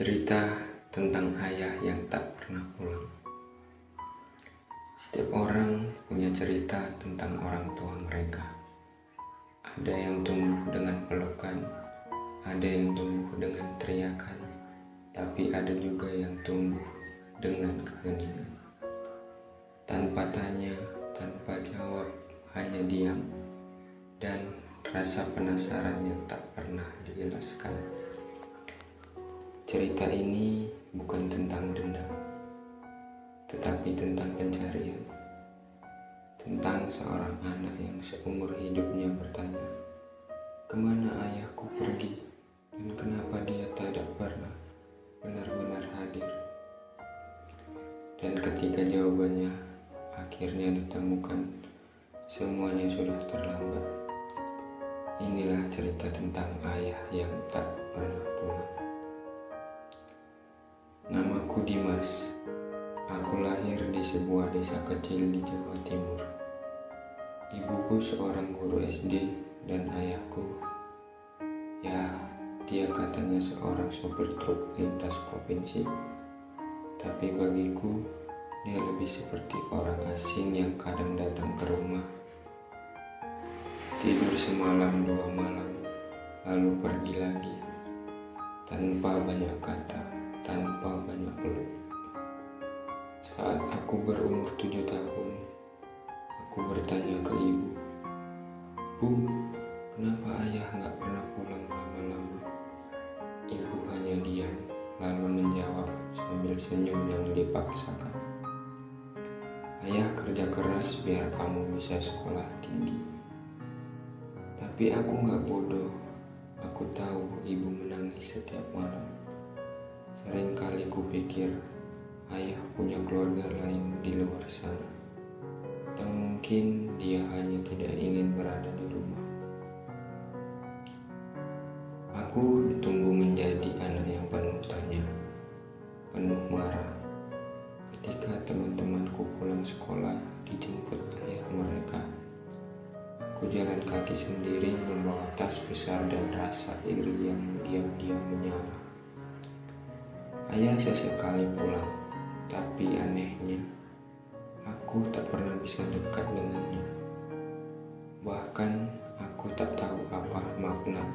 Cerita tentang ayah yang tak pernah pulang. Setiap orang punya cerita tentang orang tua mereka. Ada yang tumbuh dengan pelukan, ada yang tumbuh dengan teriakan, tapi ada juga yang tumbuh dengan keheningan. Tanpa tanya, tanpa jawab, hanya diam, dan rasa penasaran yang tak pernah dijelaskan. Cerita ini bukan tentang dendam, tetapi tentang pencarian. Tentang seorang anak yang seumur hidupnya bertanya, kemana ayahku pergi dan kenapa dia tidak pernah benar-benar hadir. Dan ketika jawabannya akhirnya ditemukan, semuanya sudah terlambat. Inilah cerita tentang ayah yang tak pernah pulang. Namaku Dimas. Aku lahir di sebuah desa kecil di Jawa Timur. Ibuku seorang guru SD dan ayahku, ya, dia katanya seorang sopir truk lintas provinsi. Tapi bagiku, dia lebih seperti orang asing yang kadang datang ke rumah, tidur semalam 2 malam, lalu pergi lagi, tanpa banyak kata, tanpa banyak peluk. Saat aku berumur 7 tahun, aku bertanya ke ibu, Bu, kenapa ayah gak pernah pulang lama-lama? Ibu hanya diam, lalu menjawab sambil senyum yang dipaksakan. Ayah kerja keras biar kamu bisa sekolah tinggi. Tapi aku gak bodoh, aku tahu ibu menangis setiap malam. Seringkali kupikir ayah punya keluarga lain di luar sana, atau mungkin dia hanya tidak ingin berada di rumah. Aku tumbuh menjadi anak yang penuh tanya, penuh marah. Ketika teman-temanku pulang sekolah dijemput ayah mereka, aku jalan kaki sendiri membawa tas besar dan rasa iri yang diam-diam menyala. Ayah sesekali pulang, tapi anehnya, aku tak pernah bisa dekat dengannya. Bahkan aku tak tahu apa makna.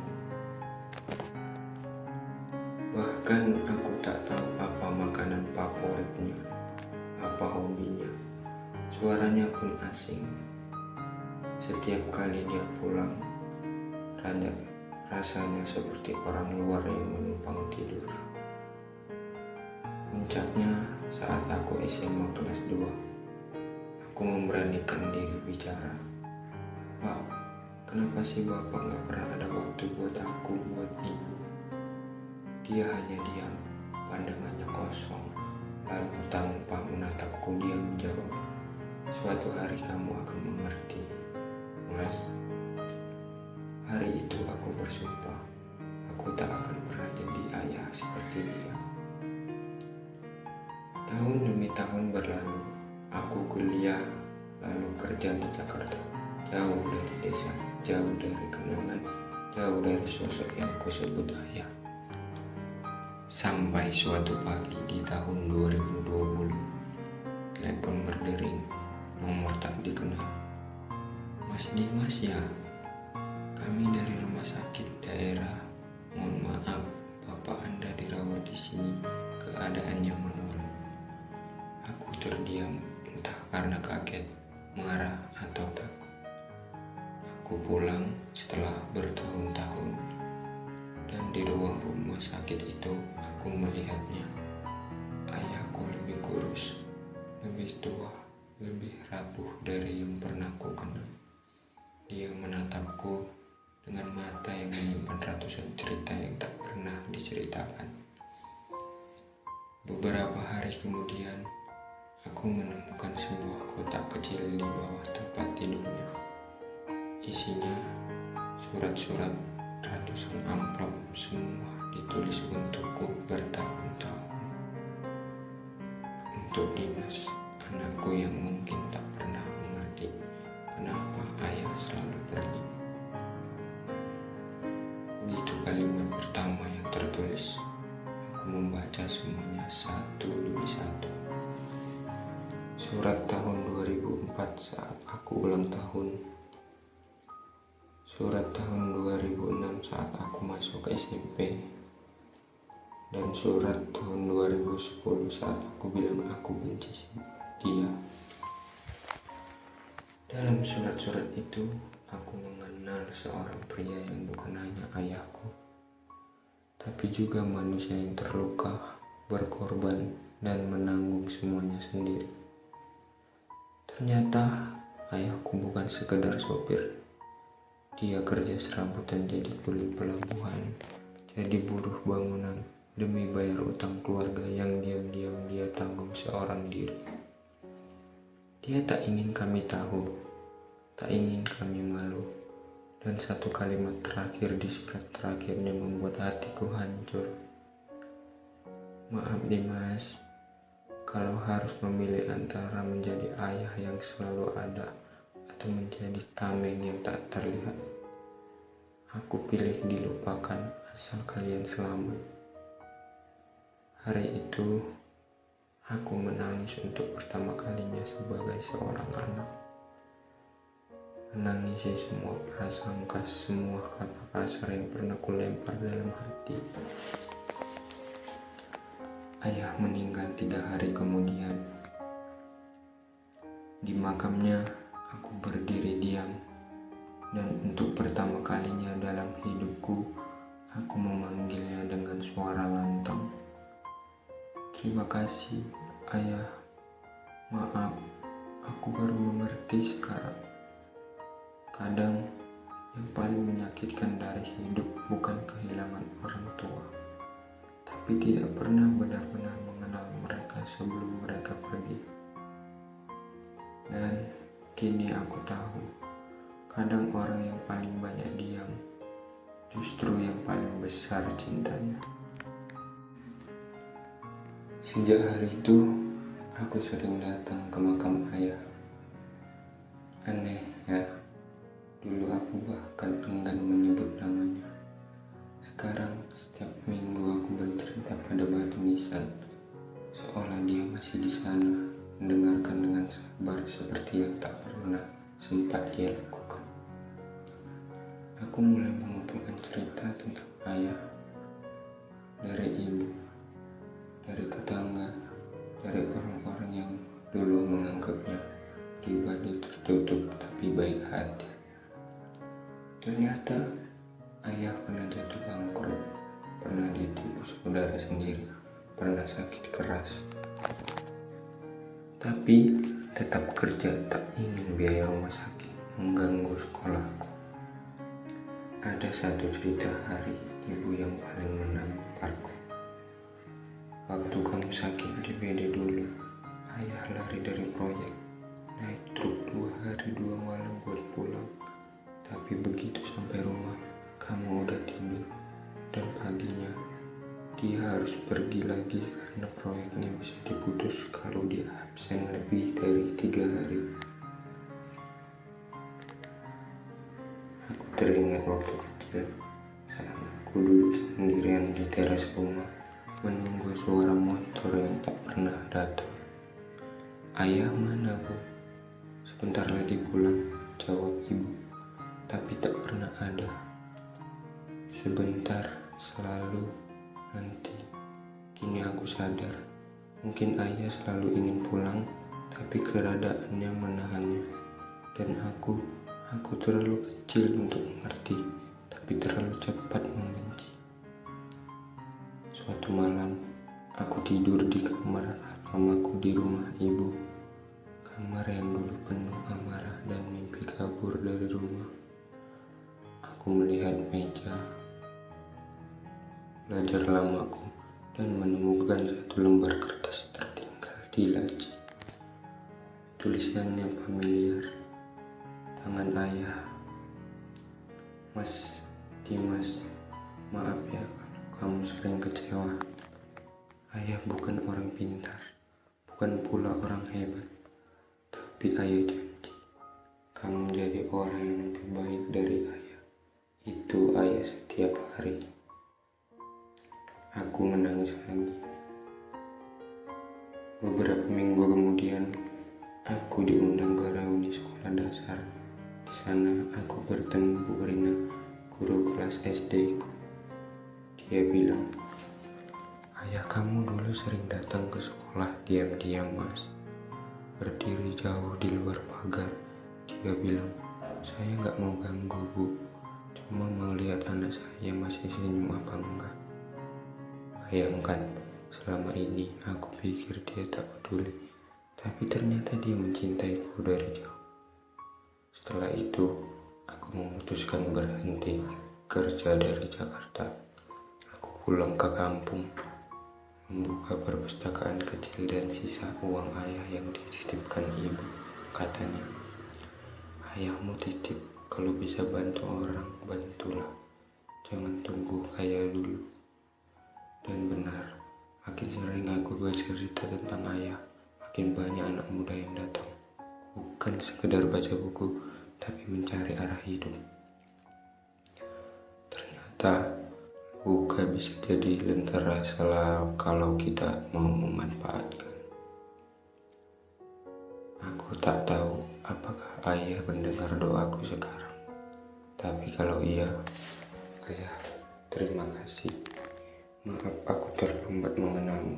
Bahkan aku tak tahu apa makanan favoritnya, apa hobinya. Suaranya pun asing. Setiap kali dia pulang, rasanya seperti orang luar yang menumpang tidur. Puncaknya saat aku SMA kelas 2, aku memberanikan diri bicara. Pak, kenapa sih Bapak gak pernah ada waktu buat aku, buat ibu? Dia hanya diam, pandangannya kosong, lalu tanpa menatapku dia menjawab, suatu hari kamu akan mengerti, Mas. Hari itu aku bersumpah, aku tak akan pernah jadi ayah seperti dia. Tahun demi tahun berlalu, aku kuliah, lalu kerja di Jakarta. Jauh dari desa, jauh dari kenangan, jauh dari sosok yang kusebut ayah. Sampai suatu pagi di tahun 2020, telepon berdering, nomor tak dikenal. Mas Dimas ya? Kami dari rumah sakit daerah. Mohon maaf, Bapak Anda dirawat di sini, keadaannya menurun. Aku terdiam, entah karena kaget, marah, atau takut. Aku pulang setelah bertahun-tahun, dan di ruang rumah sakit itu aku melihatnya. Ayahku lebih kurus, lebih tua, lebih rapuh dari yang pernah ku kenal. Dia menatapku dengan mata yang menyimpan ratusan cerita yang tak pernah diceritakan. Beberapa hari kemudian, aku menemukan sebuah kotak kecil di bawah tempat tidurnya. Isinya surat-surat, ratusan amplop, semua ditulis untukku bertahun-tahun. Untuk Dimas, anakku yang mungkin tak pernah mengerti kenapa ayah selalu pergi. Begitu kalimat pertama yang tertulis, aku membaca semuanya satu demi satu. Surat tahun 2004 saat aku ulang tahun. Surat tahun 2006 saat aku masuk SMP. Dan surat tahun 2010 saat aku bilang aku benci dia. Dalam surat-surat itu, aku mengenal seorang pria yang bukan hanya ayahku, tapi juga manusia yang terluka, berkorban, dan menanggung semuanya sendiri. Ternyata ayahku bukan sekedar sopir. Dia kerja serabutan jadi kuli pelabuhan, jadi buruh bangunan, demi bayar utang keluarga yang diam-diam dia tanggung seorang diri. Dia tak ingin kami tahu, tak ingin kami malu. Dan satu kalimat terakhir di surat terakhirnya membuat hatiku hancur. Maaf Dimas, kalau harus memilih antara menjadi ayah yang selalu ada atau menjadi tameng yang tak terlihat, aku pilih dilupakan asal kalian selamat. Hari itu, aku menangis untuk pertama kalinya sebagai seorang anak. Menangisi semua prasangka, semua kata kasar yang pernah kulempar dalam hati. Ayah meninggal 3 hari kemudian. Di makamnya, aku berdiri diam. Dan untuk pertama kalinya dalam hidupku, aku memanggilnya dengan suara lantang. Terima kasih, Ayah. Maaf, aku baru mengerti sekarang. Kadang yang paling menyakitkan dari hidup bukan kehilangan orang tua, tapi tidak pernah benar-benar mengenal mereka sebelum mereka pergi. Dan kini aku tahu, kadang orang yang paling banyak diam, justru yang paling besar cintanya. Sejak hari itu, aku sering datang ke makam ayah. Aneh ya. Dulu aku bahkan enggan menyebut namanya. Sekarang setiap minggu aku bercerita pada batu nisan, seolah dia masih di sana, mendengarkan dengan sabar seperti yang tak pernah sempat ia lakukan. Aku mulai mengumpulkan cerita tentang ayah, dari ibu, dari tetangga, dari orang-orang yang dulu menganggapnya pribadi tertutup tapi baik hati. Ternyata ayah pernah jatuh bangkrut, pernah ditipu saudara sendiri, pernah sakit keras. Tapi tetap kerja, tak ingin biaya rumah sakit mengganggu sekolahku. Ada satu cerita hari ibu yang paling menamparku. Waktu kamu sakit di BD dulu, ayah lari dari proyek, naik truk 2 hari 2 malam buat pulang. Tapi begitu sampai rumah, kamu udah tidur. Dan paginya, dia harus pergi lagi karena proyeknya bisa diputus kalau dia absen lebih dari 3 hari. Aku teringat waktu kecil, saat aku duduk sendirian di teras rumah, menunggu suara motor yang tak pernah datang. Ayah mana, Bu? Sebentar lagi pulang, jawab ibu. Tapi tak pernah ada. Sebentar, selalu, nanti. Kini aku sadar, mungkin ayah selalu ingin pulang, tapi keadaannya menahannya. Dan aku terlalu kecil untuk mengerti, tapi terlalu cepat membenci. Suatu malam, aku tidur di kamar lamaku di rumah ibu. Kamar yang dulu penuh amarah dan mimpi kabur dari rumah. Aku melihat meja belajar lamaku dan menemukan satu lembar kertas tertinggal di laci. Tulisannya familiar, tangan ayah. Mas Dimas, maaf ya kalau kamu sering kecewa. Ayah bukan orang pintar, bukan pula orang hebat, tapi ayah janji kamu jadi orang yang lebih baik dari ayah. Itu ayah setiap hari. Aku menangis lagi. Beberapa minggu kemudian, aku diundang ke reuni sekolah dasar. Di sana aku bertemu Bu Rina, guru kelas SD ku. Dia bilang, "Ayah kamu dulu sering datang ke sekolah diam-diam, Mas. Berdiri jauh di luar pagar." Dia bilang, "Saya gak mau ganggu, Bu. Cuma mau lihat anak saya masih senyum apa enggak." Bayangkan, selama ini aku pikir dia tak peduli, tapi ternyata dia mencintaiku dari jauh. Setelah itu, aku memutuskan berhenti kerja dari Jakarta. Aku pulang ke kampung, membuka perpustakaan kecil dan sisa uang ayah yang dititipkan ibu. Katanya, "Ayahmu titip, kalau bisa bantu orang, bantulah. Jangan tunggu kaya dulu." Dan benar, makin sering aku bercerita tentang ayah, makin banyak anak muda yang datang. Bukan sekedar baca buku, tapi mencari arah hidup. Ternyata luka bisa jadi lentera kalau kita mau memanfaatkan. Aku tak tahu apakah ayah mendengar doaku sekarang. Tapi kalau iya, ayah, terima kasih. Maaf aku terlambat mengenalmu,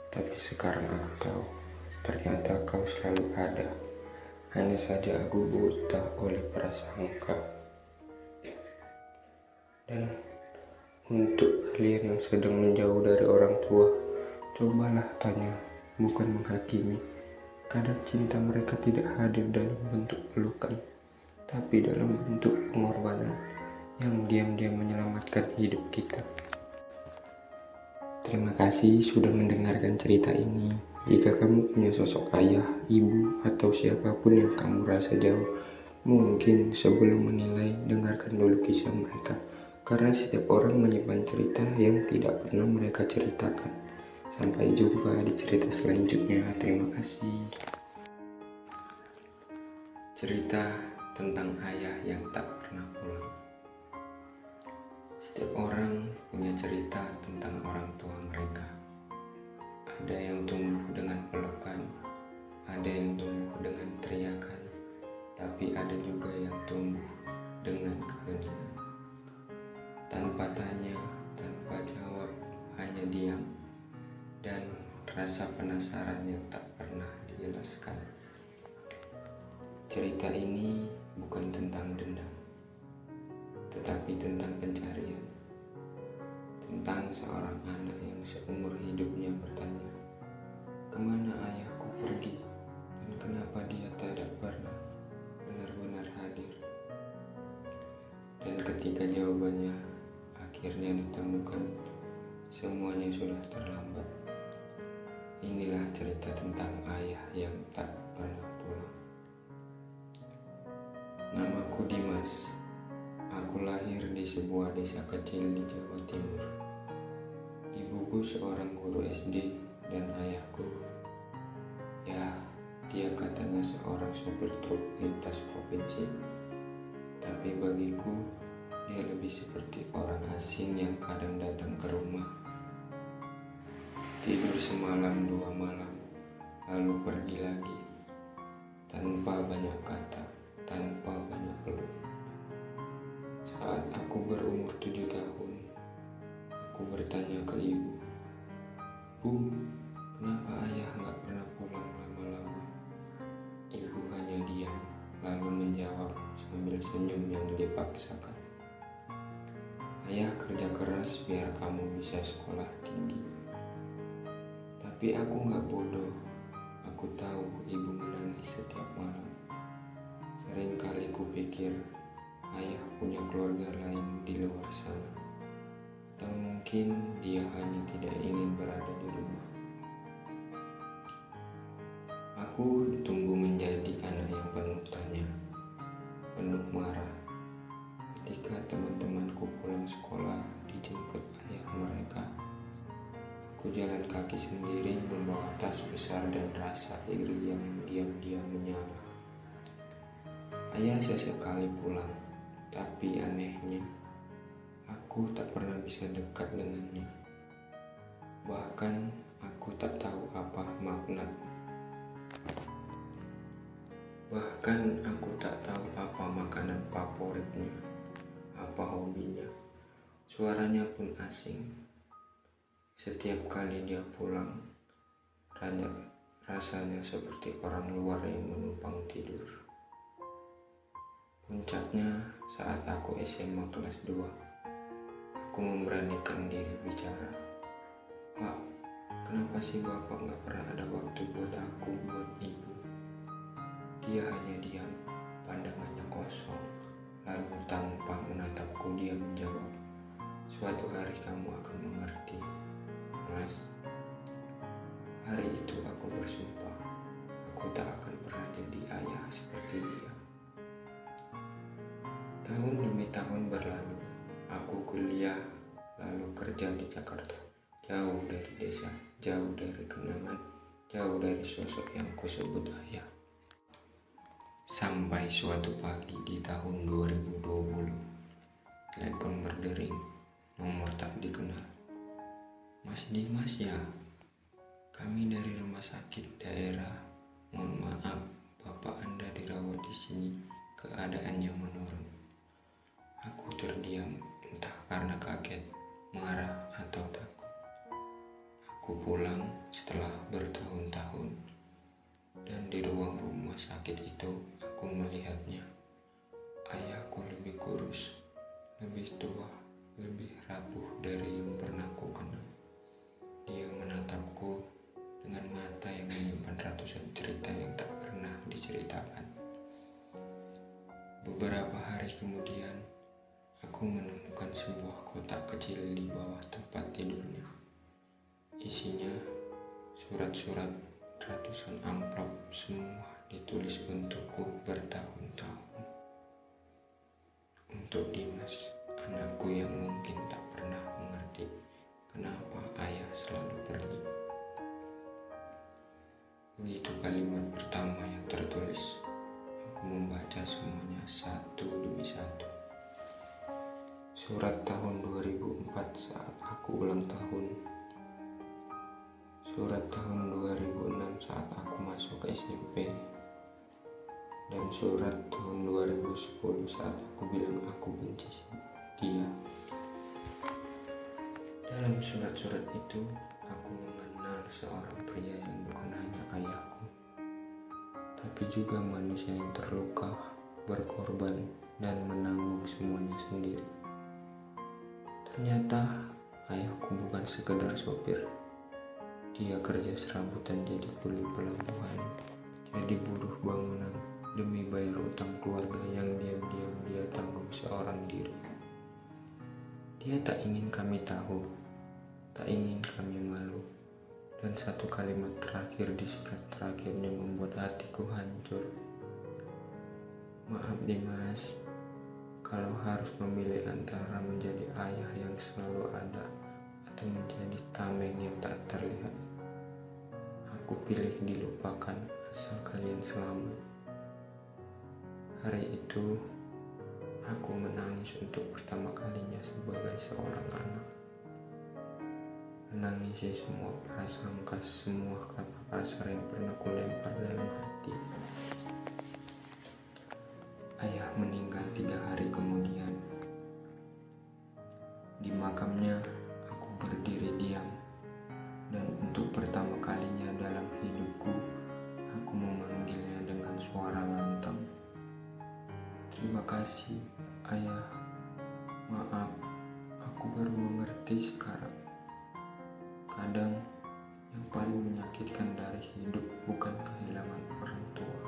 tapi sekarang aku tahu, ternyata kau selalu ada. Hanya saja aku buta oleh prasangka. Dan untuk kalian yang sedang menjauh dari orang tua, cobalah tanya, bukan menghakimi. Kadang cinta mereka tidak hadir dalam bentuk pelukan, tapi dalam bentuk pengorbanan yang diam-diam menyelamatkan hidup kita. Terima kasih sudah mendengarkan cerita ini. Jika kamu punya sosok ayah, ibu, atau siapapun yang kamu rasa jauh, mungkin sebelum menilai, dengarkan dulu kisah mereka. Karena setiap orang menyimpan cerita yang tidak pernah mereka ceritakan. Sampai jumpa di cerita selanjutnya. Terima kasih. Cerita tentang ayah yang tak pernah pulang. Setiap orang punya cerita tentang orang tua mereka. Ada yang tumbuh dengan pelukan, ada yang tumbuh dengan teriakan, tapi ada juga yang tumbuh dengan keheningan. Tanpa tanya, tanpa jawab, hanya diam, dan rasa penasaran yang tak pernah dijelaskan. Cerita ini bukan tentang dendam, tetapi tentang pencarian. Tentang seorang anak yang seumur hidupnya bertanya, "Kemana ayahku pergi? Dan kenapa dia tidak pernah benar-benar hadir?" Dan ketika jawabannya akhirnya ditemukan, semuanya sudah terlambat. Inilah cerita tentang ayah yang tak pernah pulang. Namaku Dimas. Aku lahir di sebuah desa kecil di Jawa Timur. Ibuku seorang guru SD dan ayahku, ya, dia katanya seorang sopir truk lintas provinsi. Tapi bagiku, dia lebih seperti orang asing yang kadang datang ke rumah, tidur semalam 2 malam, lalu pergi lagi, tanpa banyak kata, tanpa banyak peluk. Saat aku berumur 7 tahun, aku bertanya ke ibu, "Bu, kenapa ayah gak pernah pulang lama-lama?" Ibu hanya diam, lalu menjawab sambil senyum yang dipaksakan, "Ayah kerja keras biar kamu bisa sekolah tinggi." Tapi aku gak bodoh. Aku tahu ibu menangis setiap malam. Seringkali kupikir ayah punya keluarga lain di luar sana, atau mungkin dia hanya tidak ingin berada di rumah. Aku tumbuh menjadi anak yang penuh tanya, penuh marah. Ketika teman-temanku pulang sekolah dijemput ayah mereka, aku jalan kaki sendiri membawa tas besar dan rasa iri yang diam-diam menyala. Ayah sesekali pulang, tapi anehnya, aku tak pernah bisa dekat dengannya. Bahkan aku tak tahu apa makna. Bahkan aku tak tahu apa makanan favoritnya, apa hobinya. Suaranya pun asing. Setiap kali dia pulang, rasanya seperti orang luar yang menumpang tidur. Puncaknya saat aku SMA kelas 2, aku memberanikan diri bicara. Pak, kenapa sih Bapak gak pernah ada waktu buat aku, buat ibu? Dia hanya diam, pandangannya kosong. Lalu tanpa menatapku dia menjawab, suatu hari kamu akan mengerti, Mas. Hari itu aku bersumpah, aku tak akan pernah jadi ayah seperti dia. Tahun demi tahun berlalu, aku kuliah, lalu kerja di Jakarta. Jauh dari desa, jauh dari kenangan, jauh dari sosok yang kusebut ayah. Sampai suatu pagi di tahun 2020, telepon berdering, nomor tak dikenal. Mas Dimas ya? Kami dari rumah sakit daerah. Mohon maaf, Bapak Anda dirawat di sini. Keadaannya menurun. Aku terdiam, entah karena kaget, marah, atau takut. Aku pulang setelah bertahun-tahun, dan di ruang rumah sakit itu aku melihatnya. Ayahku lebih kurus, lebih tua, lebih rapuh dari yang pernah ku kenal. Dia menatapku dengan mata yang menyimpan ratusan cerita yang tak pernah diceritakan. Beberapa hari kemudian, aku menemukan sebuah kotak kecil di bawah tempat tidurnya. Isinya surat-surat, ratusan amplop, semua ditulis untukku bertahun-tahun. Untuk Dimas, anakku yang mungkin tak pernah mengerti kenapa ayah selalu pergi. Begitu kalimat pertama yang tertulis, aku membaca semuanya satu demi satu. Surat tahun 2004 saat aku ulang tahun. Surat tahun 2006 saat aku masuk SMP. Dan surat tahun 2010 saat aku bilang aku benci dia. Dalam surat-surat itu, aku mengenal seorang pria yang bukan hanya ayahku, tapi juga manusia yang terluka, berkorban, dan menanggung semuanya sendiri. Ternyata ayahku bukan sekedar sopir. Dia kerja serabutan jadi kuli pelabuhan, jadi buruh bangunan, demi bayar utang keluarga yang diam-diam dia tanggung seorang diri. Dia tak ingin kami tahu, tak ingin kami malu, dan satu kalimat terakhir di surat terakhirnya membuat hatiku hancur. Maaf Dimas, kalau harus memilih antara menjadi ayah yang selalu ada atau menjadi tameng yang tak terlihat, aku pilih dilupakan asal kalian selamat. Hari itu, aku menangis untuk pertama kalinya sebagai seorang anak. Menangisi semua prasangka, semua kata kasar yang pernah kulempar dalam hati. Ayah meninggal 3 hari kemudian. Di makamnya, aku berdiri diam. Dan untuk pertama kalinya dalam hidupku, aku memanggilnya dengan suara lantang. Terima kasih, Ayah. Maaf, aku baru mengerti sekarang. Kadang, yang paling menyakitkan dari hidup bukan kehilangan orang tua,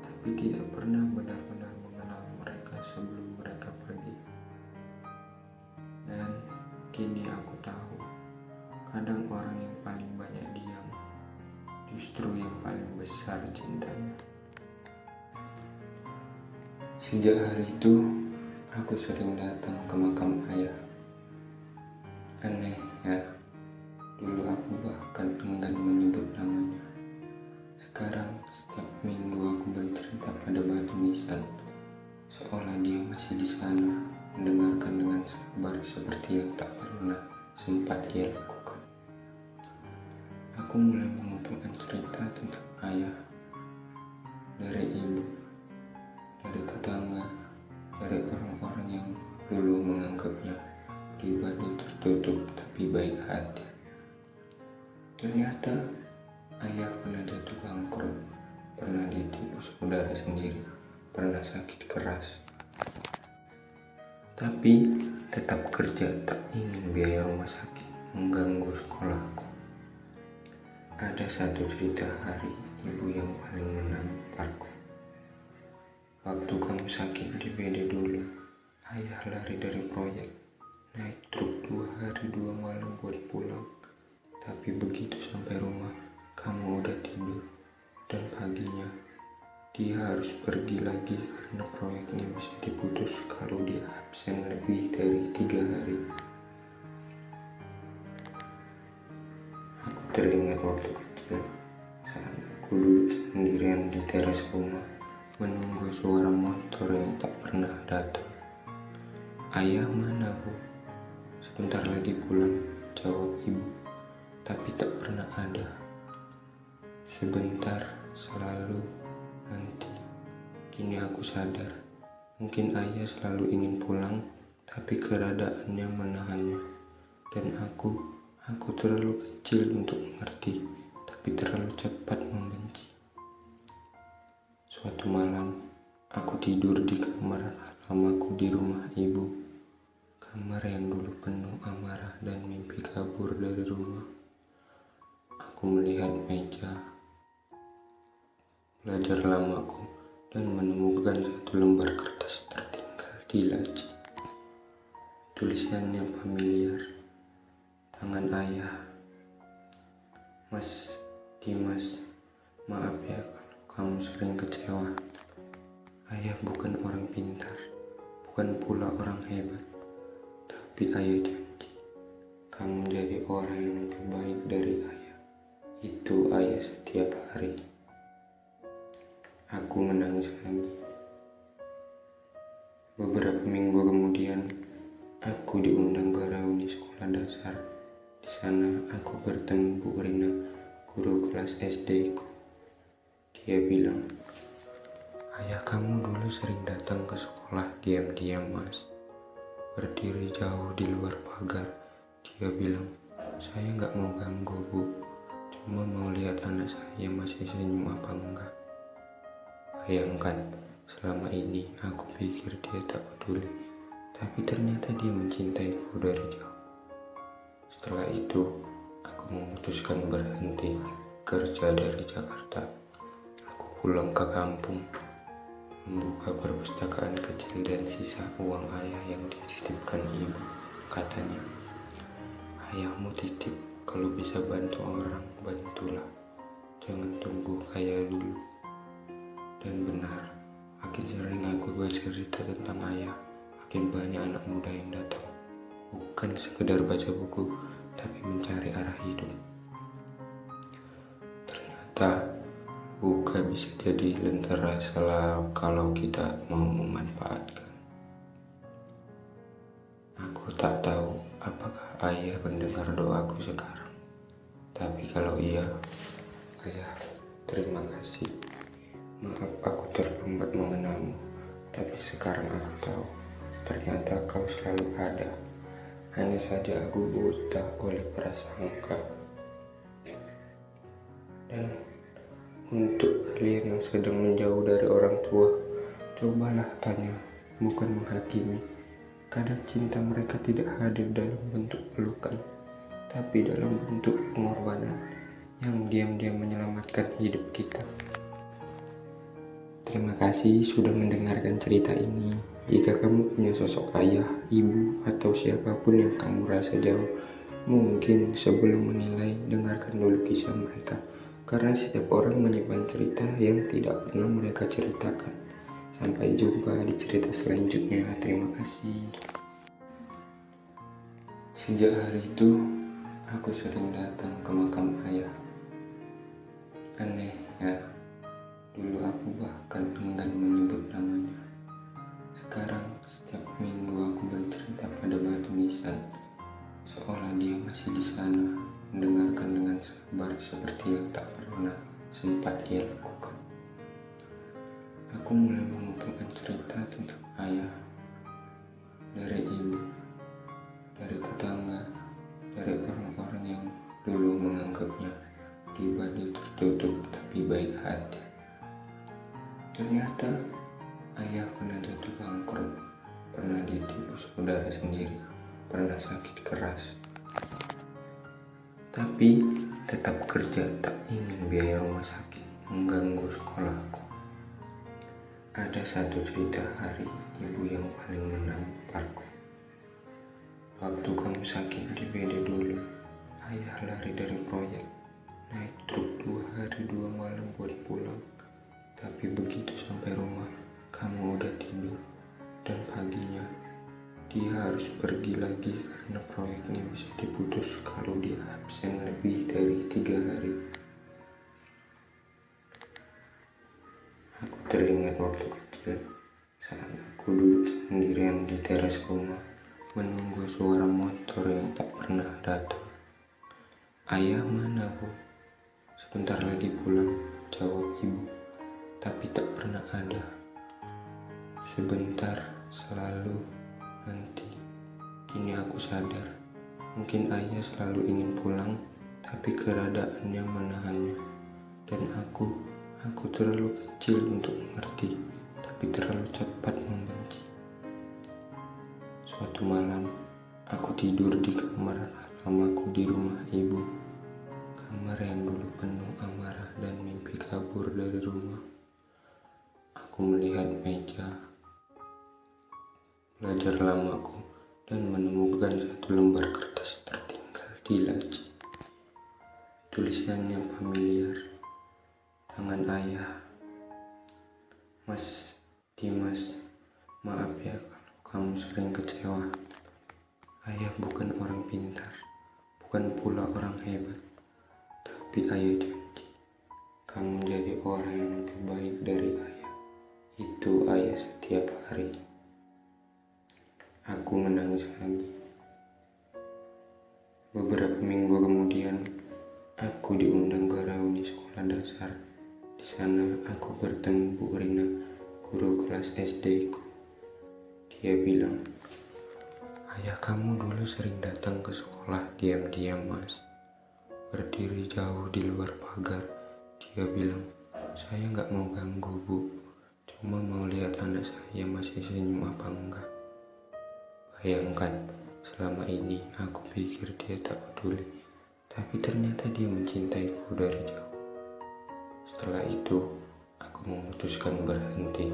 tapi tidak pernah benar-benar mengenal mereka sebelum mereka pergi. Dan kini aku tahu, kadang orang yang paling banyak diam, justru yang paling besar cintanya. Sejak hari itu, aku sering datang ke makam ayah. Aneh ya, dulu aku bahkan enggan menyebut namanya. Sekarang, setiap minggu aku bercerita pada batu nisan, seolah dia masih di sana, mendengarkan dengan sabar seperti yang tak pernah sempat ia lakukan. Aku mulai mengumpulkan cerita tentang ayah dari ibu, dari tetangga, dari orang-orang yang dulu menganggapnya pribadi tertutup tapi baik hati. Ternyata ayah pernah jatuh bangkrut, pernah ditipu saudara sendiri, pernah sakit keras. Tapi tetap kerja, tak ingin biaya rumah sakit mengganggu sekolahku. Ada satu cerita hari ibu yang paling menamparku. Waktu kamu sakit di BD dulu, ayah lari dari proyek, naik truk 2 hari 2 malam buat pulang. Tapi begitu sampai rumah, kamu udah tidur. Dan paginya, dia harus pergi lagi karena proyeknya bisa diputus kalau dia absen lebih dari 3 hari. Aku teringat waktu kecil, saat aku duduk sendirian di teras rumah, menunggu suara motor yang tak pernah datang. Ayah mana, Bu? Sebentar lagi pulang, jawab ibu. Tapi tak pernah ada. Sebentar, selalu, nanti. Kini aku sadar, mungkin ayah selalu ingin pulang, tapi keadaannya menahannya. Dan aku terlalu kecil untuk mengerti, tapi terlalu cepat membenci. Suatu malam, aku tidur di kamar lamaku di rumah ibu. Kamar yang dulu penuh amarah dan mimpi kabur dari rumah. Aku melihat meja belajar lamaku dan menemukan satu lembar kertas tertinggal di laci. Tulisannya familiar, tangan ayah. Mas Dimas, maaf ya kalau kamu sering kecewa. Ayah bukan orang pintar, bukan pula orang hebat, tapi ayah janji kamu jadi orang yang lebih baik dari ayah. Itu ayah setiap hari. Aku menangis lagi. Beberapa minggu kemudian, aku diundang ke reuni sekolah dasar. Di sana aku bertemu Bu Rina, guru kelas SD ku. Dia bilang, ayah kamu dulu sering datang ke sekolah diam-diam, Mas. Berdiri jauh di luar pagar. Dia bilang, saya gak mau ganggu, Bu. Cuma mau lihat anak saya masih senyum apa enggak. Bayangkan, selama ini aku pikir dia tak peduli, tapi ternyata dia mencintaiku dari jauh. Setelah itu, aku memutuskan berhenti kerja dari Jakarta. Aku pulang ke kampung, membuka perpustakaan kecil dan sisa uang ayah yang dititipkan ibu. Katanya, ayahmu titip, kalau bisa bantu orang, bantulah. Jangan tunggu kaya dulu. Dan benar, makin sering aku bercerita tentang ayah, makin banyak anak muda yang datang. Bukan sekedar baca buku, tapi mencari arah hidup. Ternyata, buka bisa jadi lentera kalau kita mau memanfaatkan. Aku tak tahu apakah ayah mendengar doaku sekarang. Tapi kalau iya, ayah, terima kasih. Maaf aku terlambat mengenalmu, tapi sekarang aku tahu, ternyata kau selalu ada. Hanya saja aku buta oleh prasangka. Dan untuk kalian yang sedang menjauh dari orang tua, cobalah tanya, bukan menghakimi. Kadang cinta mereka tidak hadir dalam bentuk pelukan, tapi dalam bentuk pengorbanan yang diam-diam menyelamatkan hidup kita. Terima kasih sudah mendengarkan cerita ini. Jika kamu punya sosok ayah, ibu, atau siapapun yang kamu rasa jauh, mungkin sebelum menilai, dengarkan dulu kisah mereka. Karena setiap orang menyimpan cerita yang tidak pernah mereka ceritakan. Sampai jumpa di cerita selanjutnya. Terima kasih. Sejak hari itu, aku sering datang ke makam ayah. Aneh ya. Dulu aku bahkan enggan menyebut namanya. Sekarang setiap minggu aku bercerita pada batu nisan, seolah dia masih di sana, mendengarkan dengan dan sabar seperti yang tak pernah sempat ia lakukan. Aku mulai mengumpulkan cerita tentang ayah, dari ibu, dari tetangga, dari orang-orang yang dulu menganggapnya pribadi tertutup tapi baik hati. Ternyata ayah pernah jatuh bangkrut, pernah ditipu saudara sendiri, pernah sakit keras. Tapi tetap kerja, tak ingin biaya rumah sakit mengganggu sekolahku. Ada satu cerita hari ibu yang paling menamparku. Waktu kamu sakit di BD dulu, ayah lari dari proyek, naik truk 2 hari 2 malam buat pulang. Tapi begitu sampai rumah, kamu udah tidur. Dan paginya, dia harus pergi lagi karena proyeknya bisa diputus kalau dia absen lebih dari 3 hari. Aku teringat waktu kecil saat aku duduk sendirian di teras rumah menunggu suara motor yang tak pernah datang. Ayah mana, Bu? Sebentar lagi pulang, jawab ibu. Tapi tak pernah ada. Sebentar, selalu, nanti. Kini aku sadar, mungkin ayah selalu ingin pulang, tapi keadaannya menahannya. Dan aku terlalu kecil untuk mengerti, tapi terlalu cepat membenci. Suatu malam, aku tidur di kamar lamaku di rumah ibu. Kamar yang dulu penuh amarah dan mimpi kabur dari rumah. Aku melihat meja belajar lamaku dan menemukan satu lembar kertas tertinggal di laci. Tulisannya familiar. Tangan ayah. Mas Dimas, maaf ya kalau kamu sering kecewa. Ayah bukan orang pintar, bukan pula orang hebat. Tapi ayah janji, kamu jadi orang yang lebih baik dari ayah. Itu ayah setiap hari. Aku menangis lagi. Beberapa minggu kemudian, aku diundang ke reuni sekolah dasar. Di sana aku bertemu Bu Rina, guru kelas SD ku. Dia bilang, ayah kamu dulu sering datang ke sekolah diam-diam, Mas. Berdiri jauh di luar pagar. Dia bilang, saya gak mau ganggu, Bu. Cuma mau lihat anak saya masih senyum apa enggak. Bayangkan, selama ini aku pikir dia tak peduli. Tapi ternyata dia mencintaiku dari jauh. Setelah itu, aku memutuskan berhenti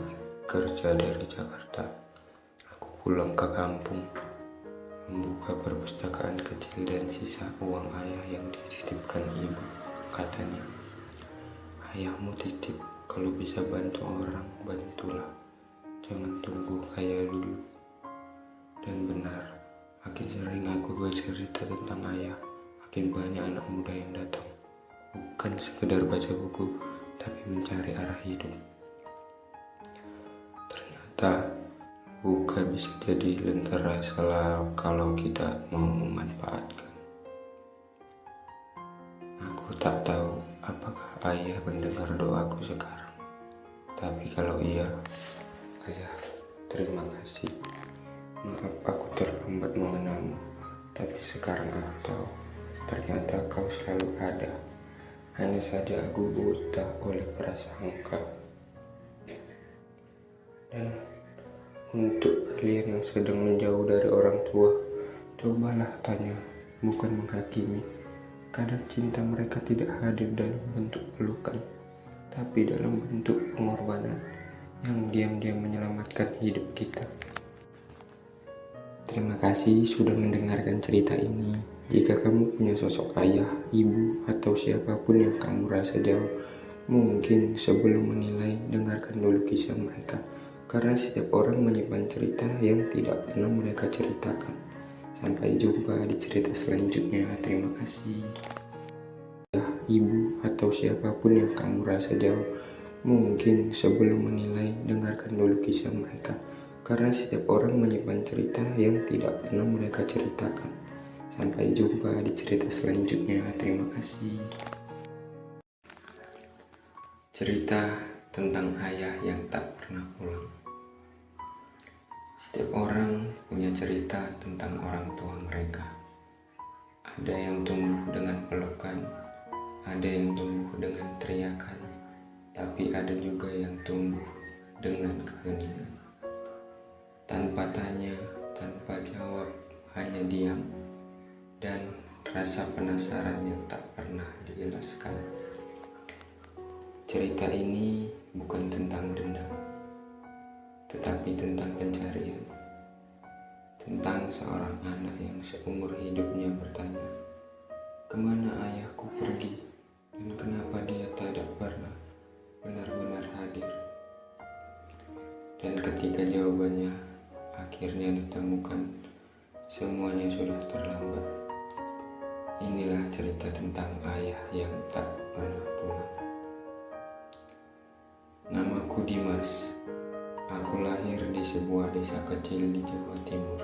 kerja dari Jakarta. Aku pulang ke kampung, membuka perpustakaan kecil dan sisa uang ayah yang dititipkan ibu. Katanya, ayahmu titip, kalau bisa bantu orang, bantulah. Jangan tunggu kaya dulu. Dan benar, makin sering aku bercerita tentang ayah, makin banyak anak muda yang datang. Bukan sekedar baca buku, tapi mencari arah hidup. Ternyata luka bisa jadi lentera kalau kita mau memanfaatkan. Aku tak tahu apakah ayah mendengar doaku sekarang. Tapi kalau iya, ayah, terima kasih. Maaf aku terlambat mengenalmu, tapi sekarang aku tahu ternyata kau selalu ada. Hanya saja aku buta oleh prasangka. Dan untuk kalian yang sedang menjauh dari orang tua, cobalah tanya, bukan menghakimi. Kadang cinta mereka tidak hadir dalam bentuk pelukan, tapi dalam bentuk pengorbanan yang diam-diam menyelamatkan hidup kita. Terima kasih sudah mendengarkan cerita ini. Jika kamu punya sosok ayah, ibu, atau siapapun yang kamu rasa jauh, mungkin sebelum menilai, dengarkan dulu kisah mereka. Karena setiap orang menyimpan cerita yang tidak pernah mereka ceritakan. Sampai jumpa di cerita selanjutnya. Terima kasih. Ayah, ibu, atau siapapun yang kamu rasa jauh, mungkin sebelum menilai, dengarkan dulu kisah mereka. Karena setiap orang menyimpan cerita yang tidak pernah mereka ceritakan. Sampai jumpa di cerita selanjutnya. Terima kasih. Cerita tentang ayah yang tak pernah pulang. Setiap orang punya cerita tentang orang tua mereka. Ada yang tumbuh dengan pelukan, ada yang tumbuh dengan teriakan, tapi ada juga yang tumbuh dengan keheningan. Tanpa tanya, tanpa jawab, hanya diam, dan rasa penasaran yang tak pernah dijelaskan. Cerita ini bukan tentang dendam, tetapi tentang pencarian. Tentang seorang anak yang seumur hidupnya bertanya, kemana ayahku pergi dan kenapa dia tidak pernah benar-benar hadir. Dan ketika jawabannya akhirnya ditemukan, semuanya sudah terlambat. Inilah cerita tentang ayah yang tak pernah pulang. Namaku Dimas. Aku lahir di sebuah desa kecil di Jawa Timur.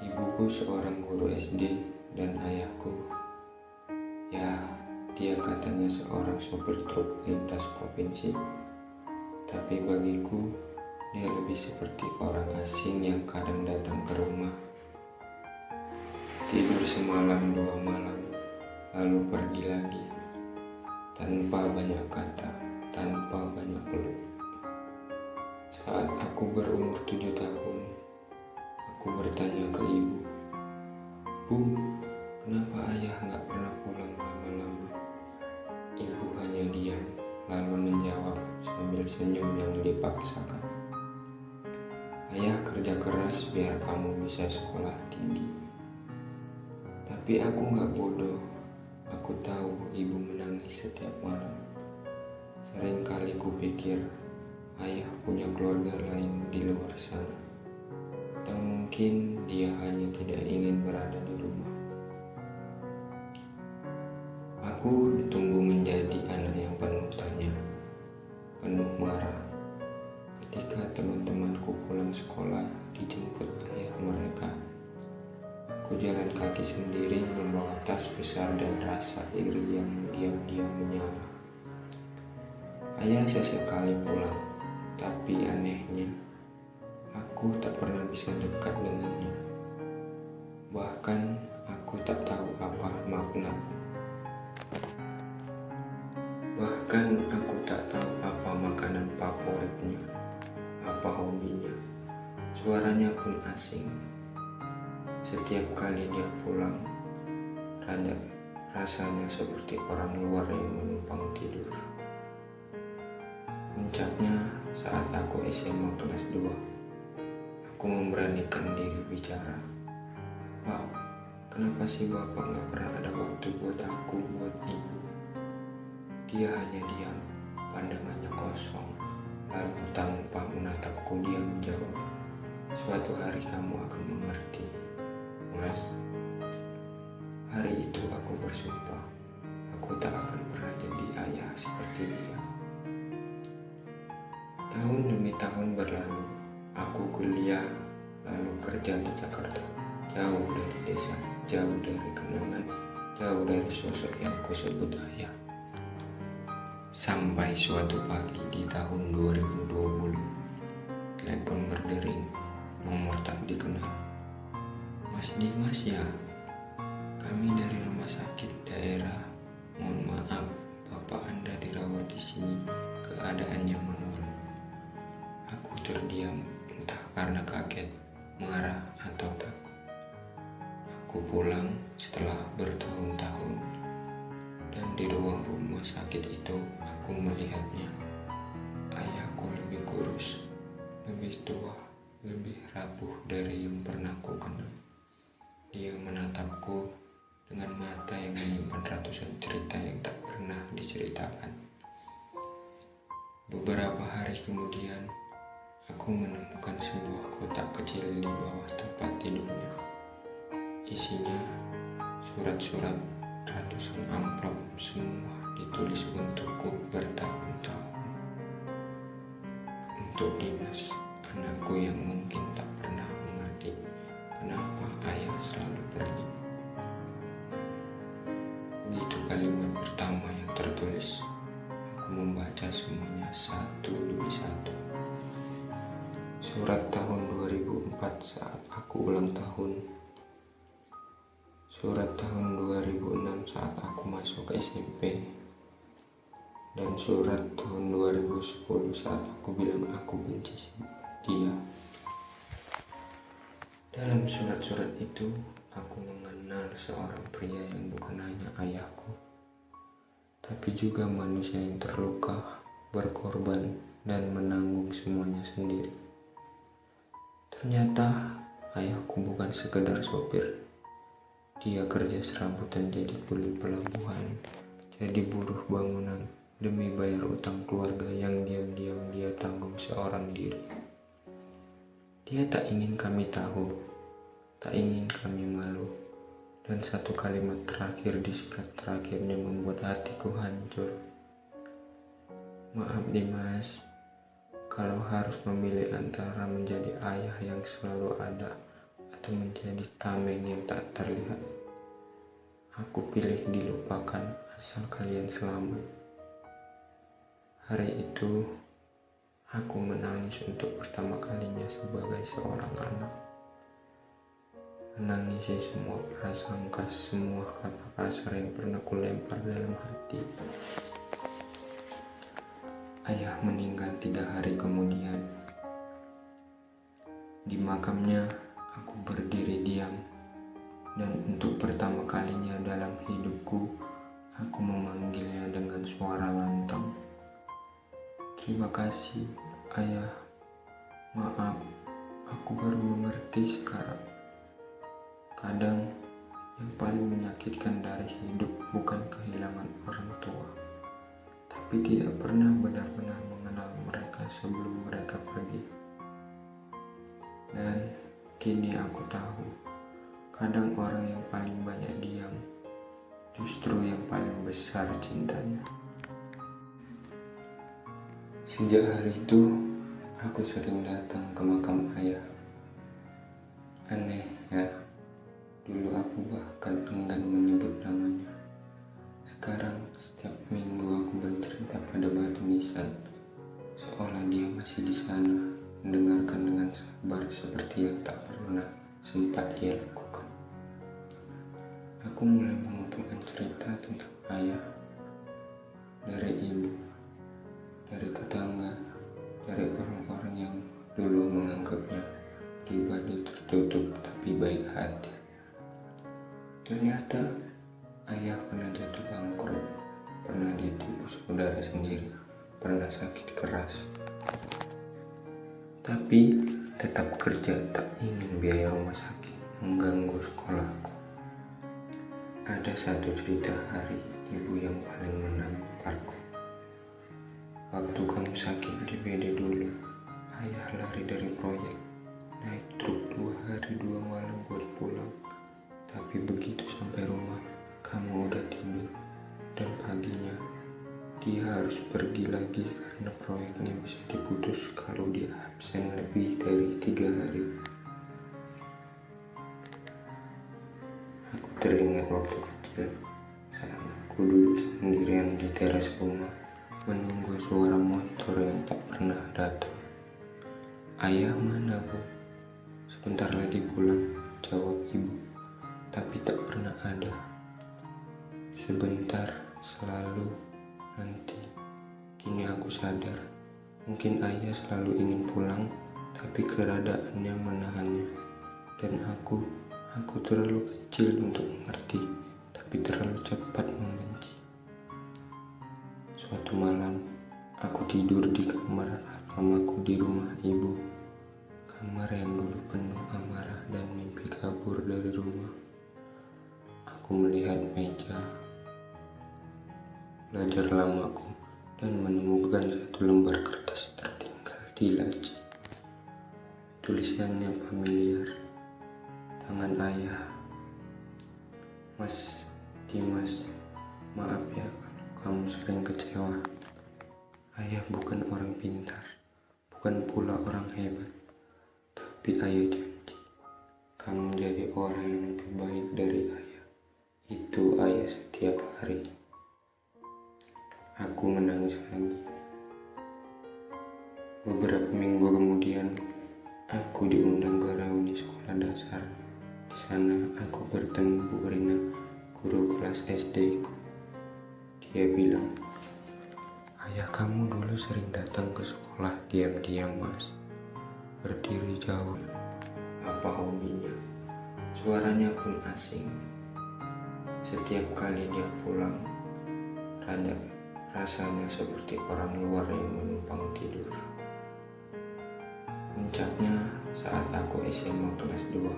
Ibuku seorang guru SD dan ayahku, ya, dia katanya seorang sopir truk lintas provinsi. Tapi bagiku, dia lebih seperti orang asing yang kadang datang ke rumah. Tidur semalam 2 malam, lalu pergi lagi. Tanpa banyak kata, tanpa banyak peluk. Saat aku berumur 7 tahun, aku bertanya ke ibu, Bu, kenapa ayah gak pernah pulang lama-lama? Ibu hanya diam, lalu menjawab sambil senyum yang dipaksakan. Ayah kerja keras biar kamu bisa sekolah tinggi. Tapi aku gak bodoh, aku tahu ibu menangis setiap malam. Seringkali kupikir, ayah punya keluarga lain di luar sana. Atau mungkin dia hanya tidak ingin berada di rumah. Aku tumbuh menjadi anak yang penuh tanya, penuh marah. Ketika teman-temanku pulang sekolah dijemput ayah mereka, aku jalan kaki sendiri membawa tas besar dan rasa iri yang diam-diam menyala. Ayah sesekali pulang, tapi anehnya, aku tak pernah bisa dekat dengannya. Bahkan aku tak tahu apa makna. Bahkan aku tak tahu apa makanan favoritnya, apa hobinya. Suaranya pun asing. Setiap kali dia pulang, rasanya seperti orang luar yang menumpang tidur. Puncaknya saat aku SMA kelas 2, aku memberanikan diri bicara. Pak, kenapa sih bapak gak pernah ada waktu buat aku, buat ibu? Dia hanya diam, pandangannya kosong. Lalu tanpa menatapku dia menjawab, suatu hari kamu akan mengerti, Mas. Hari itu aku bersumpah, aku tak akan pernah jadi ayah seperti dia. Tahun demi tahun berlalu, aku kuliah, lalu kerja di Jakarta. Jauh dari desa, jauh dari kenangan, jauh dari sosok yang kusebut ayah. Sampai suatu pagi di tahun 2020, telepon berdering, nomor tak dikenal. Mas Dimas ya? Kami dari rumah sakit daerah. Mohon maaf, bapak Anda dirawat di sini. Keadaannya menurun. Aku terdiam, entah karena kaget, marah, atau takut. Aku pulang setelah bertahun-tahun, dan di ruang rumah sakit itu aku melihatnya. Ayahku lebih kurus, lebih tua, lebih rapuh dari yang pernah ku kenal. Dia menatapku dengan mata yang menyimpan ratusan cerita yang tak pernah diceritakan. Beberapa hari kemudian, aku menemukan sebuah kotak kecil di bawah tempat tidurnya. Isinya surat-surat, ratusan amplop, semua ditulis untukku bertahun-tahun. Untuk Dimas, anakku yang mungkin tak pernah mengerti kenapa ayah selalu pergi. Begitu kalimat pertama yang tertulis, aku membaca semuanya satu demi satu. Surat tahun 2004 saat aku ulang tahun. Surat tahun 2006 saat aku masuk SMP. Dan surat tahun 2010 saat aku bilang aku benci dia. Dalam surat-surat itu, aku mengenal seorang pria yang bukan hanya ayahku, tapi juga manusia yang terluka, berkorban, dan menanggung semuanya sendiri. Ternyata ayahku bukan sekedar sopir. Dia kerja serabutan jadi kuli pelabuhan, jadi buruh bangunan, demi bayar utang keluarga yang diam-diam dia tanggung seorang diri. Dia tak ingin kami tahu, tak ingin kami malu. Dan satu kalimat terakhir di surat terakhirnya membuat hatiku hancur. Maaf Dimas, kalau harus memilih antara menjadi ayah yang selalu ada atau menjadi tameng yang tak terlihat, aku pilih dilupakan asal kalian selamat. Hari itu, aku menangis untuk pertama kalinya sebagai seorang anak. Menangisi semua prasangka, semua kata kasar yang pernah kulempar dalam hati. Ayah meninggal 3 hari kemudian. Di makamnya, aku berdiri diam. Dan untuk pertama kalinya dalam hidupku, aku memanggilnya dengan suara lantang. Terima kasih, Ayah. Maaf, aku baru mengerti sekarang. Kadang, yang paling menyakitkan dari hidup bukan kehilangan orang tua, tapi tidak pernah benar-benar mengenal mereka sebelum mereka pergi. Dan kini aku tahu, kadang orang yang paling banyak diam, justru yang paling besar cintanya. Sejak hari itu, aku sering datang ke makam ayah. Aneh ya, dulu aku bahkan enggan menyebut namanya. Sekarang setiap minggu aku bercerita pada batu nisan, seolah dia masih di sana, mendengarkan dengan sabar seperti yang tak pernah sempat ia lakukan. Aku mulai mengumpulkan cerita tentang ayah, dari ibu, dari tetangga, dari orang-orang yang dulu menganggapnya pribadi tertutup tapi baik hati. Ternyata ayah pernah jatuh bangkrut, pernah ditipu saudara sendiri, pernah sakit keras. Tapi tetap kerja, tak ingin biaya rumah sakit mengganggu sekolahku. Ada satu cerita hari ibu yang paling menamparku. Waktu kamu sakit di BD dulu, ayah lari dari proyek, naik truk 2 hari 2 malam buat pulang. Tapi begitu sampai rumah, kamu udah tidur. Dan paginya, dia harus pergi lagi karena proyeknya bisa diputus kalau dia absen lebih dari 3 hari. Aku teringat waktu kecil, saat aku duduk sendirian di teras rumah, menunggu suara motor yang tak pernah datang. Ayah mana, Bu? Sebentar lagi pulang, jawab ibu. Tapi tak pernah ada. Sebentar, selalu, nanti. Kini aku sadar, mungkin ayah selalu ingin pulang, tapi keadaannya menahannya. Dan aku terlalu kecil untuk mengerti, tapi terlalu cepat membenci. Suatu malam, aku tidur di kamar lamaku di rumah ibu. Kamar yang dulu penuh amarah dan mimpi kabur dari rumah. Aku melihat meja belajar lamaku dan menemukan satu lembar kertas tertinggal di laci. Tulisannya familiar, tangan ayah. Mas Dimas, maaf ya kalau kamu sering kecewa. Ayah bukan orang pintar, bukan pula orang hebat, tapi ayah janji, kamu jadi orang yang lebih baik dari ayah. Itu ayah setiap hari menangis lagi. Beberapa minggu kemudian, aku diundang ke reuni sekolah dasar. Di sana aku bertemu Bu Rina, guru kelas SD ku. Dia bilang, "Ayah kamu dulu sering datang ke sekolah diam-diam, Mas. Berdiri jauh. Apa hobinya? Suaranya pun asing. Setiap kali dia pulang, rasanya seperti orang luar yang menumpang tidur." Puncaknya saat aku SMA kelas 2,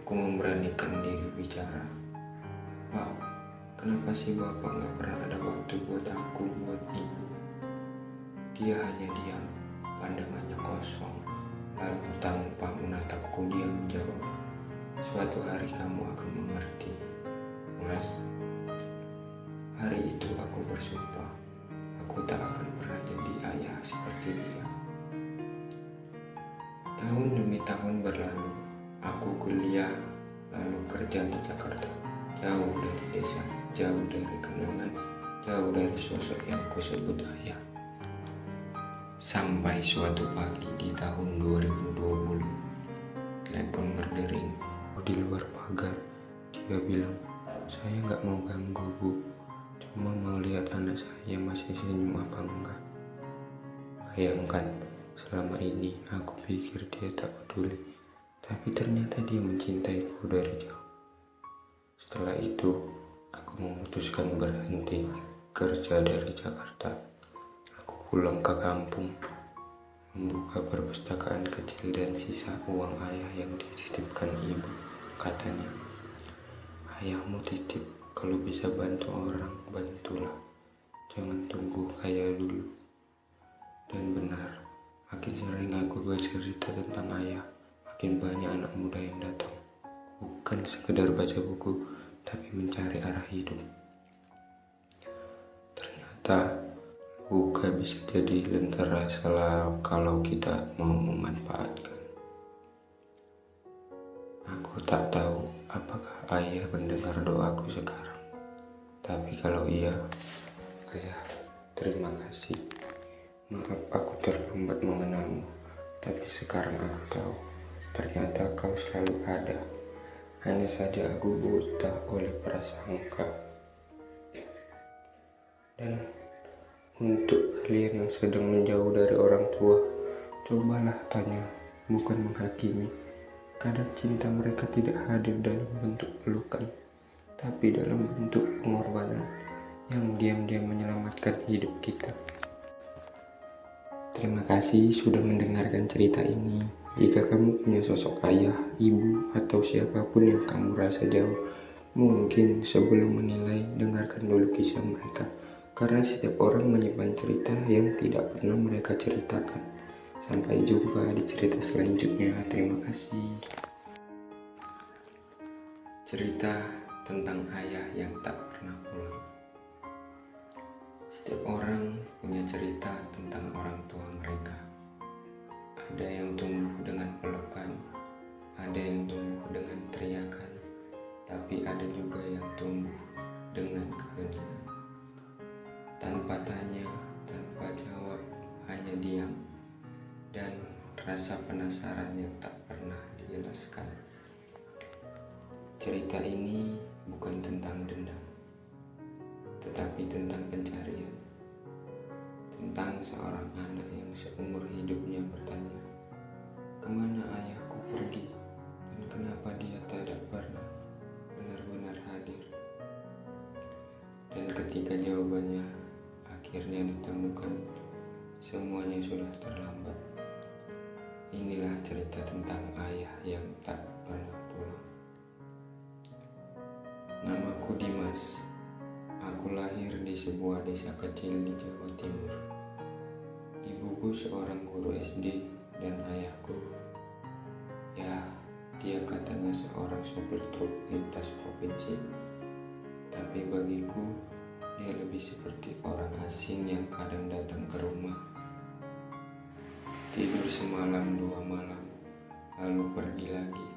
aku memberanikan diri bicara. "Pak, kenapa sih Bapak gak pernah ada waktu buat aku, buat Ibu?" Dia hanya diam, pandangannya kosong. Lalu tanpa menatapku dia menjawab, "Suatu hari kamu akan mengerti, Mas." Hari itu aku bersumpah, aku tak akan pernah jadi ayah seperti dia. Tahun demi tahun berlalu, aku kuliah, lalu kerja di Jakarta. Jauh dari desa, jauh dari kenangan, jauh dari sosok yang kusebut ayah. Sampai suatu pagi di tahun 2020, telepon berdering. Di luar pagar, dia bilang, "Saya gak mau ganggu, Bu. Cuma mau lihat anak saya masih senyum apa enggak." Bayangkan, selama ini aku pikir dia tak peduli, tapi ternyata dia mencintaiku dari jauh. Setelah itu, aku memutuskan berhenti kerja dari Jakarta. Aku pulang ke kampung, membuka perpustakaan kecil dan sisa uang ayah yang dititipkan ibu. Katanya, "Ayahmu titip, kalau bisa bantu orang, bantulah. Jangan tunggu kaya dulu." Dan benar, makin sering aku bercerita tentang ayah, makin banyak anak muda yang datang. Bukan sekedar baca buku, tapi mencari arah hidup. Ternyata luka bisa jadi lentera kalau kita mau memanfaatkan. Aku tak tahu apakah ayah mendengar doaku sekarang. Tapi kalau iya, ayah, terima kasih. Maaf aku terlambat mengenalmu, tapi sekarang aku tahu, ternyata kau selalu ada. Hanya saja aku buta oleh prasangka. Dan untuk kalian yang sedang menjauh dari orang tua, cobalah tanya, bukan menghakimi. Kadang cinta mereka tidak hadir dalam bentuk pelukan, tapi dalam bentuk pengorbanan yang diam-diam menyelamatkan hidup kita. Terima kasih sudah mendengarkan cerita ini. Jika kamu punya sosok ayah, ibu, atau siapapun yang kamu rasa jauh, mungkin sebelum menilai, dengarkan dulu kisah mereka. Karena setiap orang menyimpan cerita yang tidak pernah mereka ceritakan. Sampai jumpa di cerita selanjutnya. Terima kasih. Cerita tentang ayah yang tak pernah pulang. Setiap orang punya cerita tentang orang tua mereka. Ada yang tumbuh dengan pelukan, ada yang tumbuh dengan teriakan, tapi ada juga yang tumbuh dengan keheningan. Tanpa tanya, tanpa jawab, hanya diam, dan rasa penasaran yang tak pernah dijelaskan. Cerita ini bukan tentang dendam, tetapi tentang pencarian. Tentang seorang anak yang seumur hidupnya bertanya, "Kemana ayahku pergi? Dan kenapa dia tidak pernah benar-benar hadir?" Dan ketika jawabannya akhirnya ditemukan, semuanya sudah terlambat. Inilah cerita tentang ayah yang tak pernah pulang. Namaku Dimas. Aku lahir di sebuah desa kecil di Jawa Timur. Ibuku seorang guru SD dan ayahku, ya, dia katanya seorang sopir truk lintas provinsi. Tapi bagiku, dia lebih seperti orang asing yang kadang datang ke rumah, tidur semalam 2 malam, lalu pergi lagi,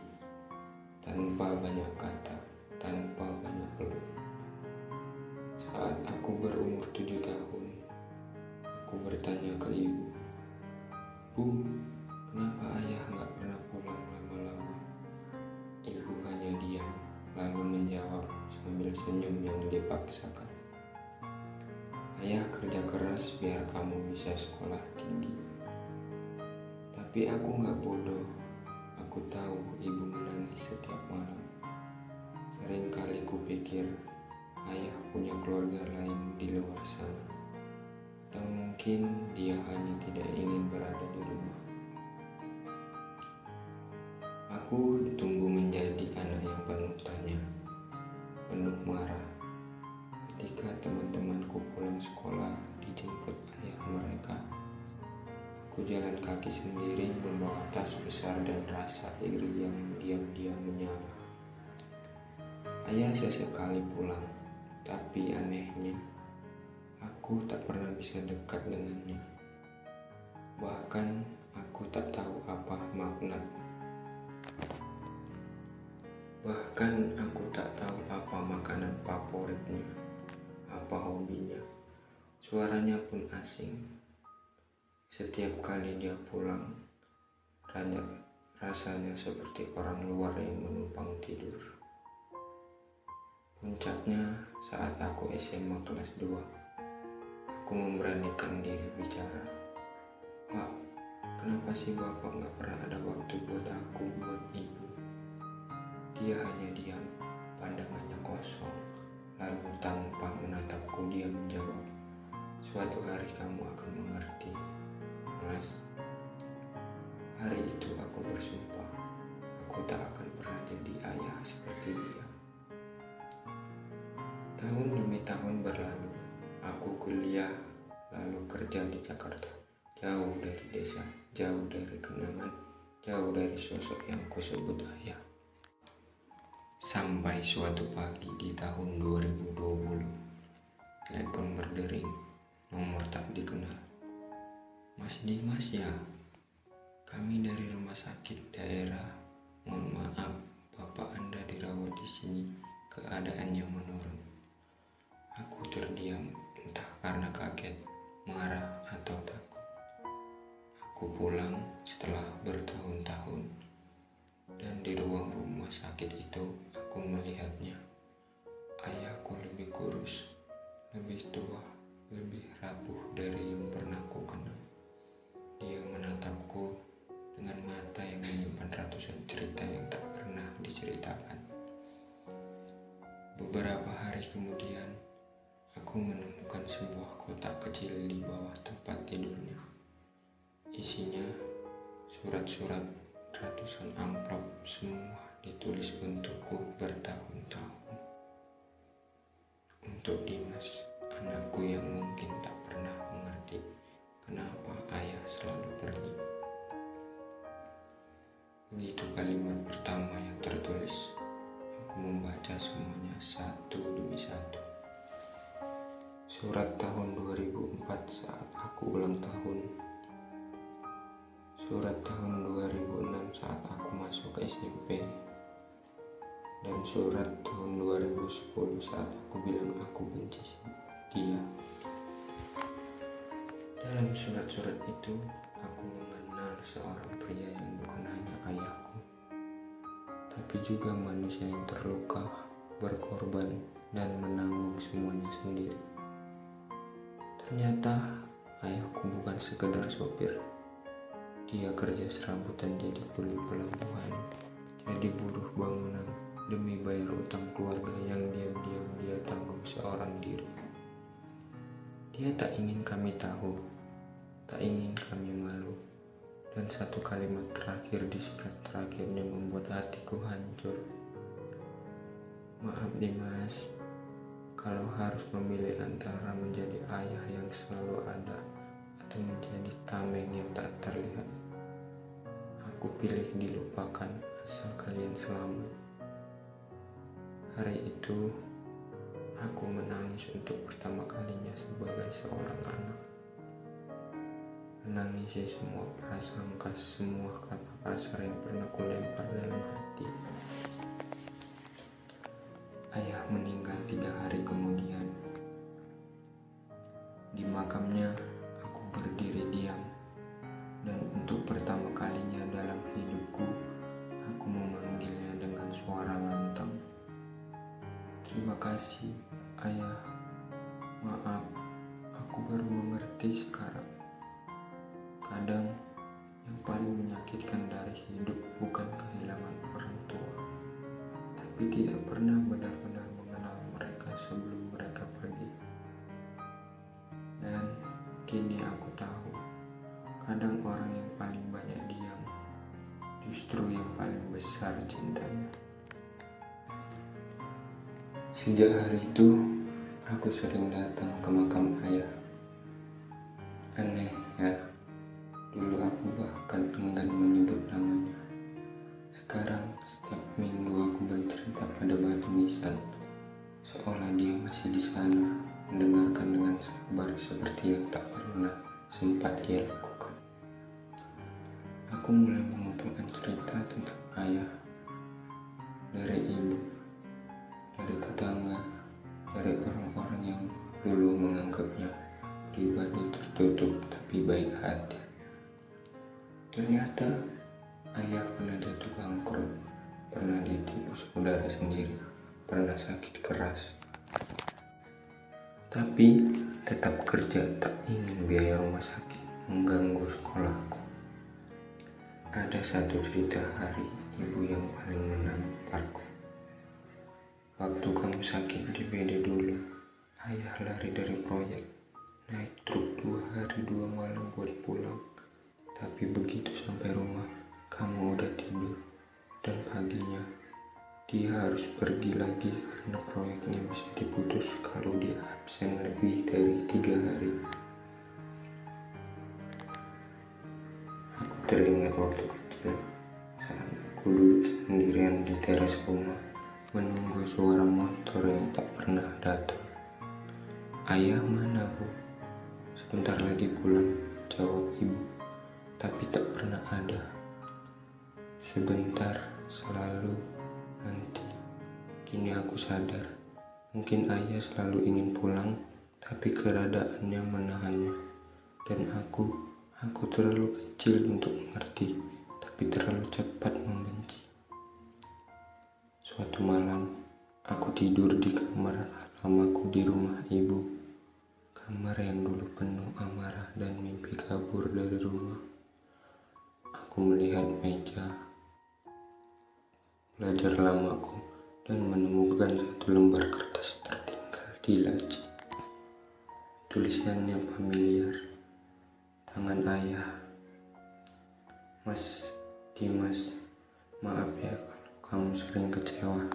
tanpa banyak kata, tanpa banyak peluk. Saat aku berumur 7 tahun, Aku bertanya ke ibu, "Bu, kenapa ayah nggak pernah pulang lama-lama?" Ibu hanya diam, lalu menjawab sambil senyum yang dipaksakan, "Ayah kerja keras biar kamu bisa sekolah tinggi." Tapi aku nggak bodoh. Aku tahu ibu menangis setiap malam. Seringkali kupikir ayah punya keluarga lain di luar sana. Atau mungkin dia hanya tidak ingin berada di rumah. Aku tumbuh menjadi anak yang penuh tanya, penuh marah. Ketika teman-temanku pulang sekolah dijemput ayah mereka, aku jalan kaki sendiri membawa tas besar dan rasa iri yang diam-diam menyala. Ayah sesekali pulang, tapi anehnya, aku tak pernah bisa dekat dengannya. Bahkan aku tak tahu apa makna. Bahkan aku tak tahu apa makanan favoritnya, apa hobinya. Suaranya pun asing. Setiap kali dia pulang, rasanya seperti orang luar yang menumpang tidur. Puncaknya saat aku SMA kelas 2, aku memberanikan diri bicara. "Pak, kenapa sih Bapak gak pernah ada waktu buat aku, buat ibu?" Dia hanya diam, pandangannya kosong. Lalu tanpa menatapku dia menjawab, "Suatu hari kamu akan mengerti, Mas." Hari itu aku bersumpah, aku tak akan pernah jadi ayah seperti dia. Tahun demi tahun berlalu, aku kuliah, lalu kerja di Jakarta. Jauh dari desa, jauh dari kenangan, jauh dari sosok yang kusebut ayah. Sampai suatu pagi di tahun 2020, telepon berdering, nomor tak dikenal. "Mas Dimas ya? Kami dari rumah sakit daerah. Mohon maaf, Bapak Anda dirawat di sini. Keadaannya menurun." Aku terdiam, entah karena kaget, marah, atau takut. Aku pulang setelah bertahun-tahun, dan di ruang rumah sakit itu aku melihatnya. Ayahku lebih kurus, lebih tua, lebih rapuh dari yang pernah ku kenal. Dia menatapku dengan mata yang menyimpan ratusan cerita yang tak pernah diceritakan. Beberapa hari kemudian, aku menemukan sebuah kotak kecil di bawah tempat tidurnya. Isinya surat-surat, ratusan amplop, semua ditulis untukku bertahun-tahun. Untuk Dimas, anakku yang mungkin tak pernah mengerti kenapa ayah selalu pergi. Begitu kalimat pertama yang tertulis, aku membaca semuanya satu demi satu. Surat tahun 2004 saat aku ulang tahun. Surat tahun 2006 saat aku masuk SMP. Dan surat tahun 2010 saat aku bilang aku benci dia. Dalam surat-surat itu, aku mengenal seorang pria yang bukan hanya ayahku, tapi juga manusia yang terluka, berkorban, dan menanggung semuanya sendiri. Ternyata ayahku bukan sekedar sopir. Dia kerja serabutan jadi kuli pelabuhan, jadi buruh bangunan demi bayar utang keluarga yang diam-diam dia tanggung seorang diri. Dia tak ingin kami tahu, tak ingin kami malu, dan satu kalimat terakhir di surat terakhirnya membuat hatiku hancur. "Maaf Dimas, kalau harus memilih antara menjadi ayah yang selalu ada atau menjadi tameng yang tak terlihat, aku pilih dilupakan asal kalian selamat." Hari itu, aku menangis untuk pertama kalinya sebagai seorang anak. Menangisi semua prasangka, semua kata kasar yang pernah kulempar dalam hati. Ayah meninggal 3 hari kemudian. Di makamnya, aku berdiri diam. Dan untuk pertama kalinya dalam hidupku, aku memanggilnya dengan suara lantang. Terima kasih, Ayah. Maaf, aku baru mengerti sekarang. Kadang yang paling menyakitkan dari hidup bukan kehilangan orang tua, tapi tidak pernah benar-benar mengenal mereka sebelum mereka pergi. Dan kini aku tahu, kadang orang yang paling banyak diam, justru yang paling besar cintanya. Sejak hari itu, aku sering datang ke makam ayah. Aneh ya, dulu aku bahkan enggan menyebut namanya. Sekarang setiap minggu aku bercerita pada batu nisan, seolah dia masih di sana, mendengarkan dengan sabar seperti yang tak pernah sempat ia lakukan. Aku mulai mengumpulkan cerita tentang ayah, dari ibu, dari tetangga, dari orang-orang yang dulu menganggapnya pribadi tertutup tapi baik hati. Ternyata ayah pernah jatuh bangkrut, pernah ditipu saudara sendiri, pernah sakit keras. Tapi tetap kerja, tak ingin biaya rumah sakit mengganggu sekolahku. Ada satu cerita hari ibu yang paling menamparku. Waktu kamu sakit di BD dulu, ayah lari dari proyek, naik truk 2 hari 2 malam buat pulang. Tapi begitu sampai rumah, kamu udah tidur. Dan paginya, dia harus pergi lagi karena proyeknya bisa diputus kalau dia absen lebih dari 3 hari. Aku teringat waktu kecil, saat aku duduk sendirian di teras rumah, menunggu suara motor yang tak pernah datang. Ayah mana, Bu? Sebentar lagi pulang, jawab ibu. Tapi tak pernah ada. Sebentar, selalu, nanti. Kini aku sadar, mungkin ayah selalu ingin pulang, tapi keadaannya menahannya. Dan aku terlalu kecil untuk mengerti, tapi terlalu cepat membenci. Suatu malam, aku tidur di kamar lamaku di rumah ibu. Kamar yang dulu penuh amarah dan mimpi kabur dari rumah. Aku melihat meja belajar lamaku dan menemukan satu lembar kertas tertinggal di laci. Tulisannya familiar, tangan ayah. Mas Dimas, maaf ya kalau kamu sering kecewa.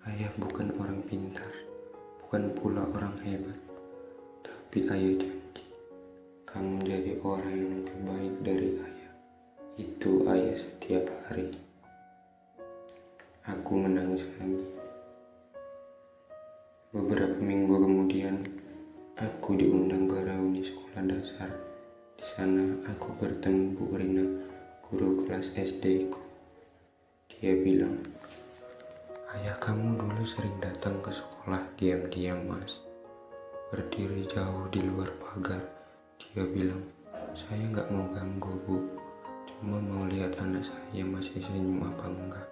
Ayah bukan orang pintar, bukan pula orang hebat, tapi ayah janji, kamu jadi orang yang lebih baik dari ayah. Itu ayah setiap hari. Aku menangis lagi. Beberapa minggu kemudian, aku diundang ke reuni sekolah dasar. Di sana aku bertemu Bu Rina, guru kelas SD ku. Dia bilang, ayah kamu dulu sering datang ke sekolah diam-diam, Mas. Berdiri jauh di luar pagar. Dia bilang, saya gak mau ganggu, Bu. Cuma mau lihat anak saya masih senyum apa enggak.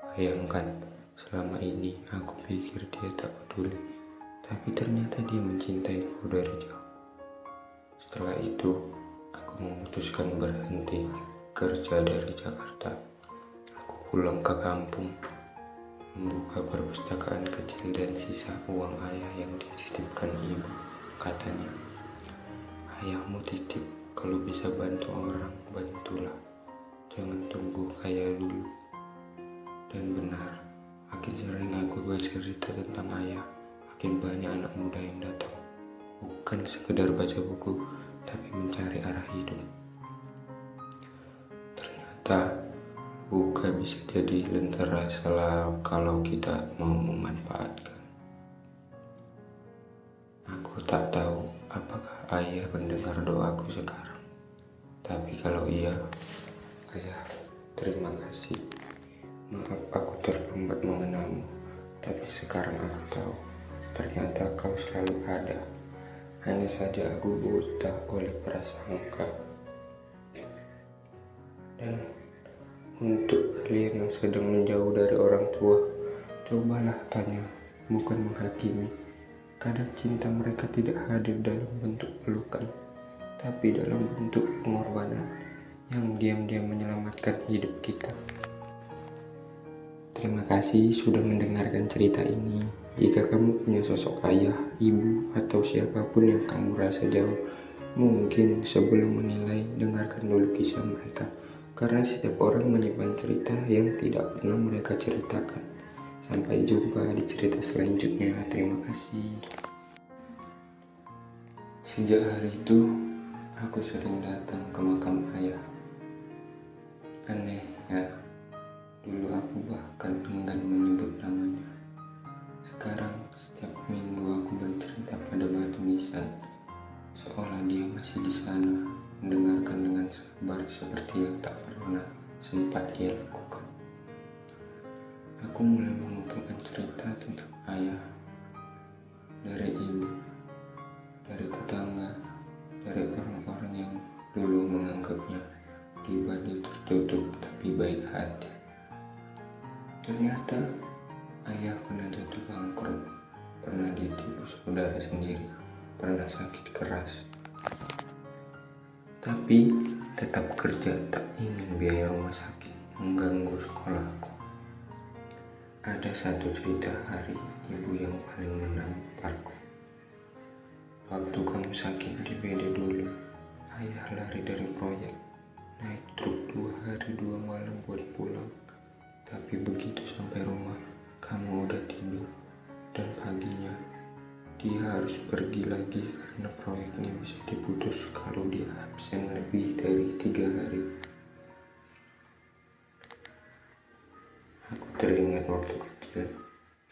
Bayangkan, selama ini aku pikir dia tak peduli, tapi ternyata dia mencintaiku dari jauh. Setelah itu, aku memutuskan berhenti kerja dari Jakarta. Aku pulang ke kampung, membuka perpustakaan kecil dan sisa uang ayah yang dititipkan ibu. Katanya, ayahmu titip, kalau bisa bantu orang, bantulah. Jangan tunggu kaya dulu. Dan benar, makin sering aku bercerita tentang ayah, makin banyak anak muda yang datang. Bukan sekedar baca buku, tapi mencari arah hidup. Ternyata, buka bisa jadi lentera kalau kita mau memanfaatkan. Aku tak tahu apakah ayah mendengar doaku sekarang. Tapi kalau iya, ayah, terima kasih. Maaf aku terlambat mengenalmu, tapi sekarang aku tahu, ternyata kau selalu ada. Hanya saja aku buta oleh prasangka. Dan untuk kalian yang sedang menjauh dari orang tua, cobalah tanya, bukan menghakimi. Kadang cinta mereka tidak hadir dalam bentuk pelukan, tapi dalam bentuk pengorbanan yang diam-diam menyelamatkan hidup kita. Terima kasih sudah mendengarkan cerita ini. Jika kamu punya sosok ayah, ibu, atau siapapun yang kamu rasa jauh, mungkin sebelum menilai, dengarkan dulu kisah mereka. Karena setiap orang menyimpan cerita yang tidak pernah mereka ceritakan. Sampai jumpa di cerita selanjutnya. Terima kasih. Sejak hari itu, aku sering datang ke makam ayah. Aneh ya, dulu aku bahkan enggan menyebut namanya. Sekarang setiap minggu aku bercerita pada batu nisan, seolah dia masih di sana, mendengarkan dengan sabar seperti yang tak pernah sempat ia lakukan. Aku mulai mengumpulkan cerita tentang ayah, dari ibu, dari tetangga, dari orang-orang yang dulu menganggapnya pribadi tertutup tapi baik hati. Ternyata ayah pernah jatuh bangkrut, pernah ditipu saudara sendiri, pernah sakit keras. Tapi tetap kerja, tak ingin biaya rumah sakit mengganggu sekolahku. Ada satu cerita hari ibu yang paling menamparku. Waktu kamu sakit di BD dulu, ayah lari dari proyek, naik truk 2 hari 2 malam buat pulang. Tapi begitu sampai rumah, kamu udah tidur. Dan paginya, dia harus pergi lagi karena proyeknya bisa diputus kalau dia absen lebih dari 3 hari. Aku teringat waktu kecil,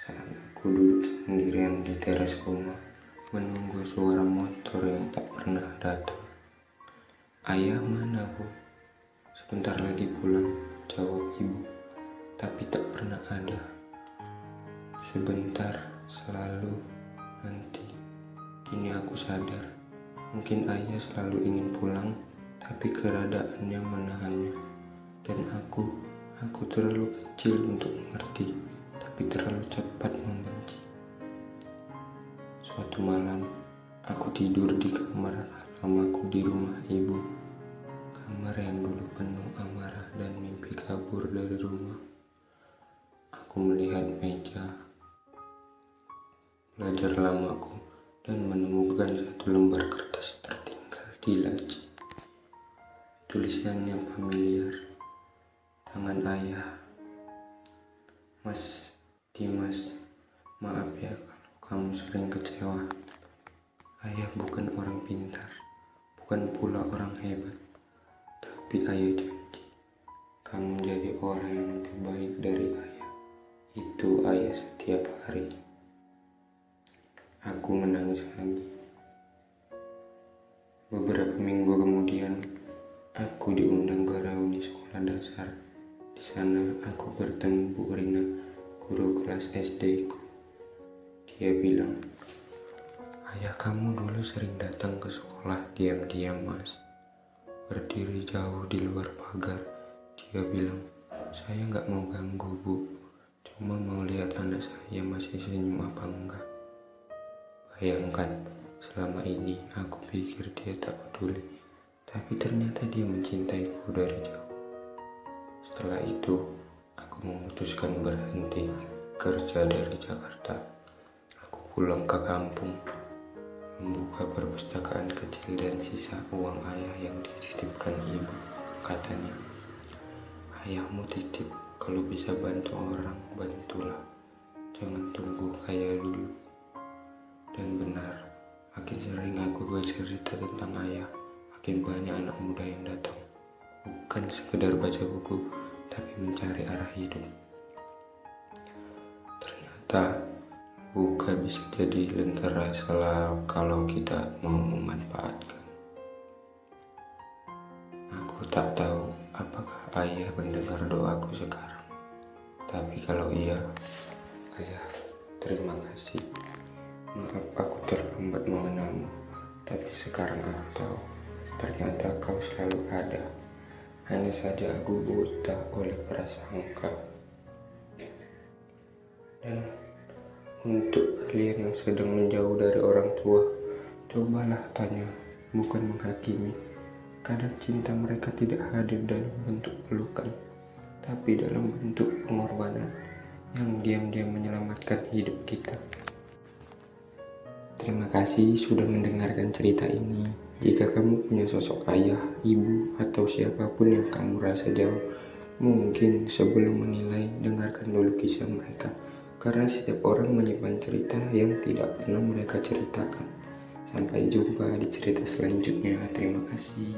saat aku duduk sendirian di teras rumah, menunggu suara motor yang tak pernah datang. Ayah mana, Bu? Sebentar lagi pulang, jawab ibu. Tapi tak pernah ada. Sebentar, selalu, nanti. Kini aku sadar, mungkin ayah selalu ingin pulang, tapi keadaannya menahannya. Dan aku terlalu kecil untuk mengerti, tapi terlalu cepat membenci. Suatu malam, aku tidur di kamar lamaku di rumah ibu. Kamar yang dulu penuh amarah dan mimpi kabur dari rumah. Aku melihat meja belajar lamaku dan menemukan satu lembar kertas tertinggal di laci. Tulisannya familiar, tangan ayah. Mas Dimas, maaf ya kalau kamu sering kecewa. Ayah bukan orang pintar, bukan pula orang hebat. Tapi ayah janji, kamu jadi orang yang lebih baik dari ayah. Itu ayah setiap hari. Aku menangis lagi. Beberapa minggu kemudian, aku diundang ke reuni sekolah dasar. Di sana aku bertemu Bu Rina, guru kelas SD ku. Dia bilang, ayah kamu dulu sering datang ke sekolah diam-diam, Mas. Berdiri jauh di luar pagar. Dia bilang, saya gak mau ganggu, Bu. Cuma mau lihat anak saya masih senyum apa enggak. Bayangkan, selama ini aku pikir dia tak peduli, tapi ternyata dia mencintaiku dari jauh. Setelah itu, aku memutuskan berhenti kerja dari Jakarta. Aku pulang ke kampung, membuka perpustakaan kecil dan sisa uang ayah yang dititipkan ibu. Katanya, ayahmu titip, kalau bisa bantu orang, bantulah. Jangan tunggu kaya dulu. Dan benar, makin sering aku bercerita tentang ayah, makin banyak anak muda yang datang. Bukan sekedar baca buku, tapi mencari arah hidup. Ternyata, buka bisa jadi lentera kalau kita mau memanfaatkan. Aku tak tahu apakah ayah mendengar doaku sekarang. Tapi kalau iya, ayah, terima kasih. Maaf aku terlambat mengenalmu. Tapi sekarang aku tahu, ternyata kau selalu ada. Hanya saja aku buta oleh prasangka. Dan untuk kalian yang sedang menjauh dari orang tua, cobalah tanya, bukan menghakimi. Kadang cinta mereka tidak hadir dalam bentuk pelukan, tapi dalam bentuk pengorbanan yang diam-diam menyelamatkan hidup kita. Terima kasih sudah mendengarkan cerita ini. Jika kamu punya sosok ayah, ibu, atau siapapun yang kamu rasa jauh, mungkin sebelum menilai, dengarkan dulu kisah mereka. Karena setiap orang menyimpan cerita yang tidak pernah mereka ceritakan. Sampai jumpa di cerita selanjutnya. Terima kasih.